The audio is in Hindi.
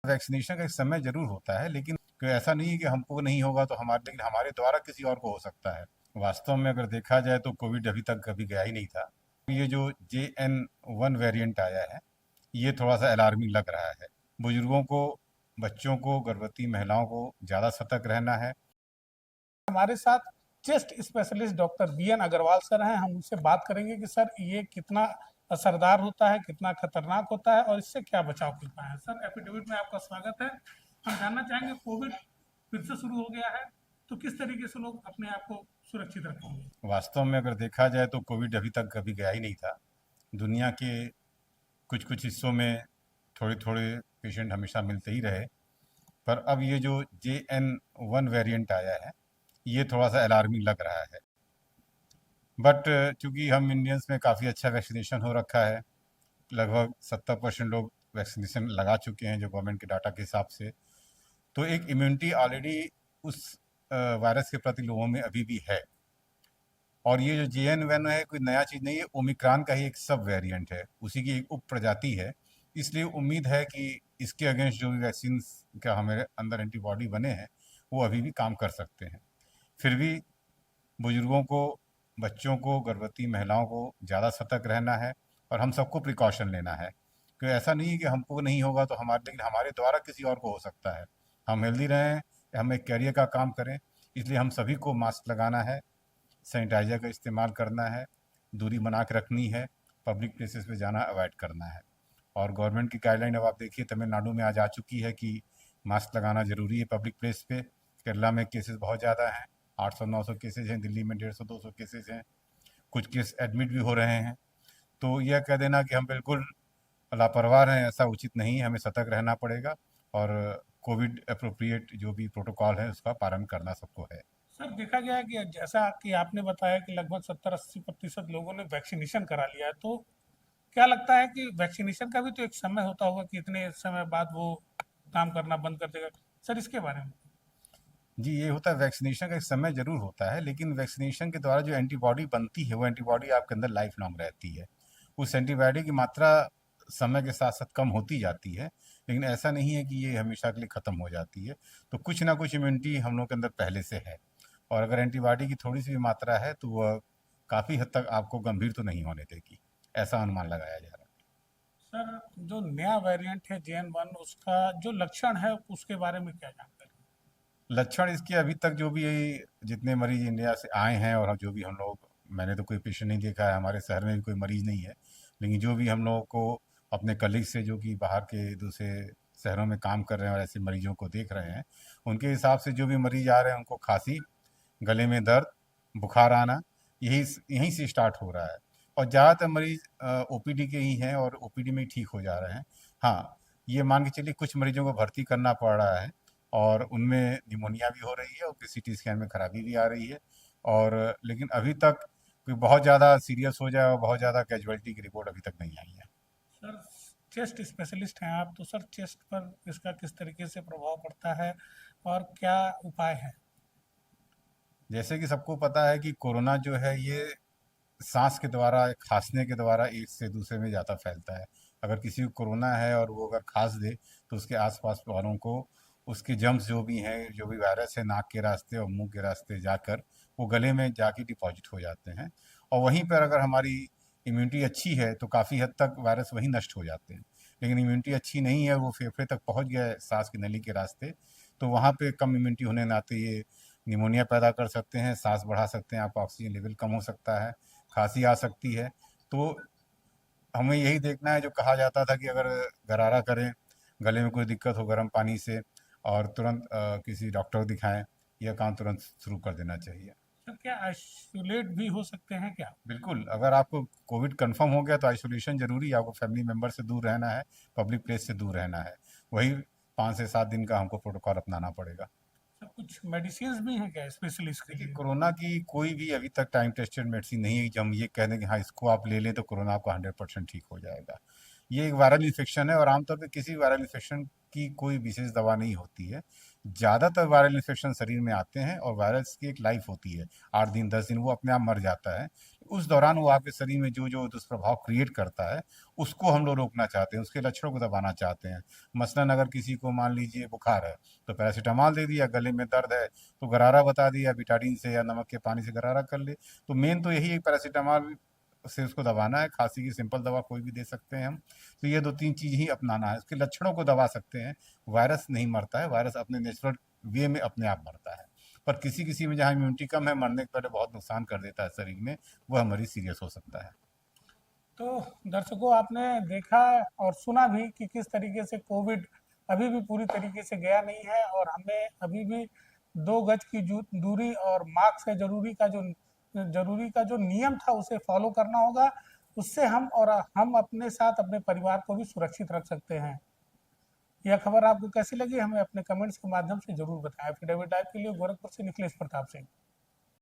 वैक्सीनेशन का एक समय ज़रूर होता है, लेकिन कोई ऐसा नहीं है कि हमको नहीं होगा तो लेकिन हमारे द्वारा किसी और को हो सकता है। वास्तव में अगर देखा जाए तो कोविड अभी तक कभी गया ही नहीं था। ये जो JN1 वेरिएंट आया है, ये थोड़ा-सा अलार्मिंग लग रहा है। बुजुर्गों को, बच्चों को, गर्भवती महिलाओं को ज़्यादा सतर्क रहना है। हमारे साथ chest specialist doctor BN Agarwal sir हैं। हम उनसे बात करेंगे कि सर ये कितना असरदार होता है, कितना खतरनाक होता है और इससे क्या बचाव कर पाए हैं। सर एफिडेविट में आपका स्वागत है। हम जानना चाहेंगे कोविड फिर से शुरू हो गया है तो किस तरीके से लोग अपने आप को सुरक्षित रखेंगे। वास्तव में अगर देखा जाए तो कोविड अभी तक कभी गया ही नहीं था। दुनिया के कुछ-कुछ हिस्सों में थोड़े-थोड़े पेशेंट हमेशा मिलते ही रहे, पर अब ये जो JN1 वेरिएंट आया है, ये थोड़ा-सा अलार्मिंग लग रहा है। बट चूँकि हम इंडियंस में काफ़ी अच्छा वैक्सीनेशन हो रखा है, लगभग 70% लोग वैक्सीनेशन लगा चुके हैं जो गवर्नमेंट के डाटा के हिसाब से, तो एक इम्यूनिटी ऑलरेडी उस वायरस के प्रति लोगों में अभी भी है। और ये जो JN1 है कोई नया चीज़ नहीं है, ओमिक्रॉन का ही एक सब वेरिएंट है, उसी की एक उप प्रजाति है। इसलिए उम्मीद है कि इसके अगेंस्ट जो भी वैक्सीन का हमारे अंदर एंटीबॉडी बने हैं, वो अभी भी काम कर सकते हैं। फिर भी बुजुर्गों को, बच्चों को, गर्भवती महिलाओं को ज़्यादा सतर्क रहना है और हम सबको प्रिकॉशन लेना है। क्योंकि ऐसा नहीं है कि हमको नहीं होगा तो लेकिन हमारे द्वारा किसी और को हो सकता है। हम हेल्दी रहें, हम एक कैरियर का काम करें, इसलिए हम सभी को मास्क लगाना है, सैनिटाइज़र का इस्तेमाल करना है, दूरी बना के रखनी है, पब्लिक प्लेसेस पे जाना अवॉइड करना है। और गवर्नमेंट की गाइडलाइन अब आप देखिए तमिलनाडु में आज आ चुकी है कि मास्क लगाना ज़रूरी है पब्लिक प्लेस पे। केरला में केसेस बहुत ज़्यादा हैं, 800-900 केसेज हैं, दिल्ली में 150-200 केसेज हैं, कुछ केस एडमिट भी हो रहे हैं। तो यह कह देना कि हम बिल्कुल लापरवाह हैं, ऐसा उचित नहीं है, हमें सतर्क रहना पड़ेगा और कोविड अप्रोप्रिएट जो भी प्रोटोकॉल है उसका पालन करना सबको है। सर देखा गया है कि जैसा कि आपने बताया कि लगभग 70-80% लोगों ने वैक्सीनेशन करा लिया है, तो क्या लगता है कि वैक्सीनेशन का भी तो एक समय होता होगा कि इतने समय बाद वो काम करना बंद कर देगा। सर इसके बारे में। जी, ये होता है, वैक्सीनेशन का एक समय ज़रूर होता है, लेकिन वैक्सीनेशन के द्वारा जो एंटीबॉडी बनती है, वो एंटीबॉडी आपके अंदर लाइफ लॉन्ग रहती है। उस एंटीबॉडी की मात्रा समय के साथ-साथ कम होती जाती है, लेकिन ऐसा नहीं है कि ये हमेशा के लिए ख़त्म हो जाती है। तो कुछ ना कुछ इम्यूनिटी हम लोग के अंदर पहले से है और अगर एंटीबॉडी की थोड़ी-सी भी मात्रा है, तो वह काफ़ी हद तक आपको गंभीर तो नहीं होने देगी, ऐसा अनुमान लगाया जा रहा है। सर जो नया वेरिएंट है JN1 उसका जो लक्षण है उसके बारे में क्या जानकारी। लक्षण इसके अभी तक जो भी जितने मरीज इंडिया से आए हैं और जो भी हम लोग, मैंने तो कोई पेशेंट नहीं देखा है, हमारे शहर में भी कोई मरीज नहीं है, लेकिन जो भी हम लोगों को अपने कलीग से जो कि बाहर के दूसरे शहरों में काम कर रहे हैं और ऐसे मरीजों को देख रहे हैं, उनके हिसाब से जो भी मरीज आ रहे हैं उनको खांसी, गले में दर्द, बुखार आना, यही यहीं से स्टार्ट हो रहा है। और ज़्यादातर मरीज OPD के ही हैं और OPD में ही ठीक हो जा रहे हैं। हाँ, ये मान के चलिए कुछ मरीजों को भर्ती करना पड़ रहा है और उनमें निमोनिया भी हो रही है और CT स्कैन में खराबी भी आ रही है, और लेकिन अभी तक कोई बहुत ज़्यादा सीरियस हो जाए और बहुत ज़्यादा कैजुअलिटी की रिपोर्ट अभी तक नहीं आई है। सर चेस्ट स्पेशलिस्ट हैं आप, तो सर चेस्ट पर इसका किस तरीके से प्रभाव पड़ता है और क्या उपाय है। जैसे कि सबको पता है कि कोरोना जो है ये सांस के द्वारा, खांसने के द्वारा एक से दूसरे में ज़्यादा फैलता है। अगर किसी को कोरोना है और वो अगर खांस दे तो उसके आसपास वालों को उसके जर्म्स जो भी हैं, जो भी वायरस है, नाक के रास्ते और मुंह के रास्ते जाकर वो गले में जाके डिपॉजिट हो जाते हैं। और वहीं पर अगर हमारी इम्यूनिटी अच्छी है तो काफ़ी हद तक वायरस वहीं नष्ट हो जाते हैं। लेकिन इम्यूनिटी अच्छी नहीं है, वो फेफड़े तक पहुंच गया है सांस की नली के रास्ते, तो वहाँ पे कम इम्यूनिटी होने के नाते ये निमोनिया पैदा कर सकते हैं, सांस बढ़ा सकते हैं, आपका ऑक्सीजन लेवल कम हो सकता है, खांसी आ सकती है। तो हमें यही देखना है, जो कहा जाता था कि अगर गरारा करें, गले में कोई दिक्कत हो, गर्म पानी से और तुरंत किसी डॉक्टर को दिखाएं, यह काम तुरंत शुरू कर देना चाहिए। सर क्या आइसोलेट भी हो सकते हैं क्या। बिल्कुल, अगर आपको कोविड कंफर्म हो गया तो आइसोलेशन ज़रूरी है, आपको फैमिली मेम्बर से दूर रहना है, पब्लिक प्लेस से दूर रहना है। वही 5 से 7 दिन का हमको प्रोटोकॉल अपनाना पड़ेगा। सर कुछ मेडिसिन भी हैं क्या स्पेशली इसके देखिए, लिए। कोरोना की कोई भी अभी तक टाइम टेस्टेड मेडिसिन नहीं है कि हम ये कह दें कि हाँ इसको आप ले लें तो कोरोना आपका 100% ठीक हो जाएगा। ये एक वायरल इन्फेक्शन है और आमतौर पे किसी वायरल इन्फेक्शन की कोई विशेष दवा नहीं होती है। ज़्यादातर वायरल इन्फेक्शन शरीर में आते हैं और वायरस की एक लाइफ होती है, 8 दिन 10 दिन वो अपने आप मर जाता है। उस दौरान वो आपके शरीर में जो जो दुष्प्रभाव क्रिएट करता है उसको हम लोग रोकना चाहते हैं, उसके लक्षणों को दबाना चाहते हैं। मसलन अगर किसी को मान लीजिए बुखार है तो पैरासीटामॉल दे दिया, गले में दर्द है तो गरारा बता दिया, बिटाडीन से या नमक के पानी से गरारा कर ले। तो मेन तो यही है, पैरासीटामॉल से उसको दबाना है। खांसी की सिंपल दवा कोई भी दे सकते हैं हम। तो ये 2-3 चीज़ ही अपनाना है, उसके लक्षणों को दबा सकते हैं। वायरस नहीं मरता है, वायरस अपने नेचुरल वे में अपने आप मरता है। पर किसी किसी में जहाँ इम्यूनिटी कम है, मरने के पहले बहुत नुकसान कर देता है शरीर में, वह मरीज सीरियस हो सकता है। तो दर्शकों, आपने देखा और सुना भी कि किस तरीके से कोविड अभी भी पूरी तरीके से गया नहीं है और हमें अभी भी 2 गज की दूरी और मास्क है जरूरी का जो नियम था उसे फॉलो करना होगा। उससे हम अपने साथ अपने परिवार को भी सुरक्षित रख सकते हैं। यह खबर आपको कैसी लगी, हमें अपने कमेंट्स के माध्यम से जरूर बताएं। एफिडेविट लाइव के लिए गोरखपुर से निखिलेश प्रताप सिंह।